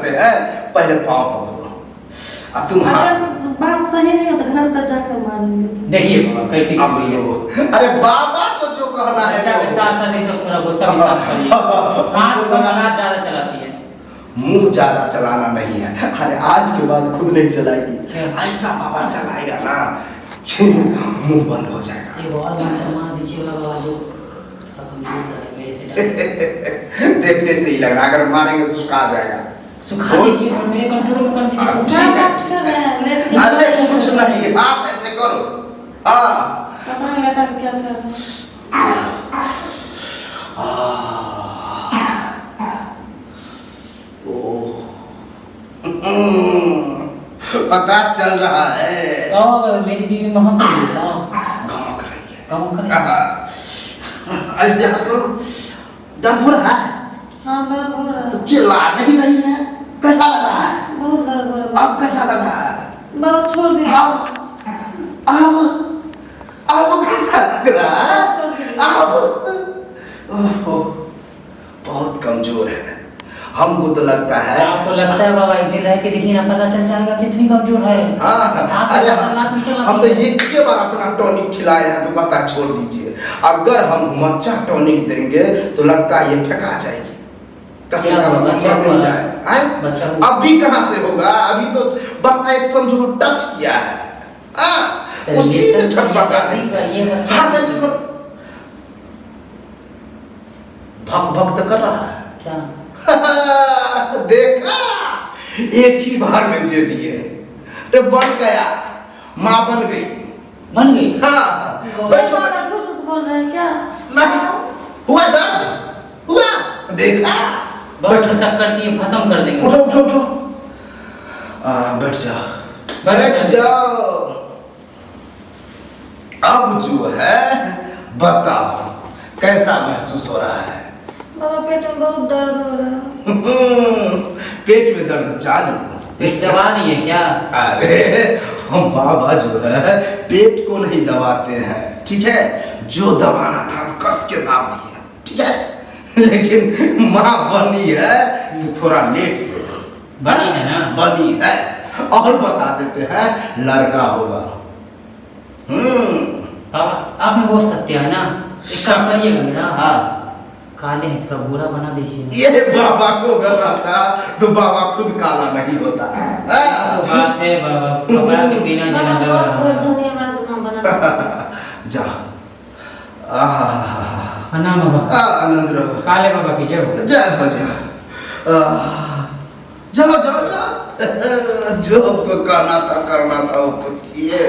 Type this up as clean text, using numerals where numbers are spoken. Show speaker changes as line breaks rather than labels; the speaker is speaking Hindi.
करते हैं, पहले पाँव पकड़ो। तुम
बात सही नहीं हो तो घर पर जाकर मारेंगे।
देखिए बाबा कैसी
अब लो। अरे बाबा को जो कहना है
अच्छा के साथ साथ ये सब थोड़ा गुस्सा भी साफ करिए। हाथ को हाथ ज्यादा चलाती है,
मुंह ज्यादा चलाना नहीं है। अरे आज के बाद खुद नहीं चलाएगी, ऐसा बाबा चलाएगा ना कि मुंह बंद हो जाएगा।
ये और मंत्र मार दीजिए बाबा, जो थोड़ा कमजोर है मेरे से।
देखने से ही लग रहा, अगर मारेंगे तो सुखा जाएगा।
सुखा दीजिए और मेरे कंट्रोल में कर दीजिए।
ठीक है, अरे कुछ नहीं, आप ऐसे करो। हाँ
पता नहीं बेटा क्या कर रहा
पता चल रहा है।
मेरी बीवी महक रही है,
गमक रही है।
गमक रही है।
ऐसे हाथ करो। दर्द हो रहा है?
हाँ दर्द हो रहा है।
तो चिल्ला नहीं रही है, कैसा लग रहा है?
बहुत दर्द हो रहा है।
अब कैसा लग रहा है?
बाबा छोड़ दीजिए।
अब कैसा लग रहा है?
छोड़ दीजिए।
अब बहुत कमजोर है। हमको तो लगता है।
आपको लगता है बाबा, एक दिन रह के देखिए ना, पता चल जाएगा कितनी कमजोर है।
हाँ, अरे हम तो एक बार अपना टॉनिक खिलाए हैं तो कहता है छोड़ दीजिए। अगर हम मच्चा टॉनिक देंगे तो लगता है ये फेंका जाएगी, कहीं का मतलब नहीं जाए। अभी कहाँ से होगा? अभी तो बाबा एक समझो टच किया है, उसी में छटपटा रही। हाथ ऐसे करो, भक भक तो कर रहा है
क्या?
देखा, एक ही बार में दे दिए तो बन गया, माँ बन गई।
बन गई?
हाँ
बैठो। झूठ बोल रहे हैं क्या?
नहीं हुआ, दर्द हुआ, देखा।
बहुत सब करती है, भस्म कर देंगे।
उठो उठो उठो, बैठ जाओ, बैठ जाओ। अब जो है बताओ कैसा महसूस हो रहा है?
बाबा पेट में बहुत दर्द हो रहा है।
पेट में दर्द चालू,
इस दवा नहीं है क्या?
अरे हम बाबा जो है पेट को नहीं दबाते हैं, ठीक है? जो दबाना था कस के दाब दिए, ठीक है? लेकिन माँ बनी है तो थोड़ा लेट से
बनी है ना,
बनी है। और बता देते हैं लड़का होगा।
बाबा आप में वो सत्य है ना, एक काम करिएगा मेरा।
हाँ,
काले हैं, थोड़ा गोरा बना दीजिए।
ये बाबा को गला था तो बाबा खुद काला नहीं होता।
तो बात है बाबा, कपड़ा के बिना जना लग रहा है।
धन्यवाद मां बना।
जा
प्रणाम बाबा।
आनंद रहो।
काले बाबा की जय हो।
जय हो जाओ जाओ जाओ, जो हमको करना था वो तो किए।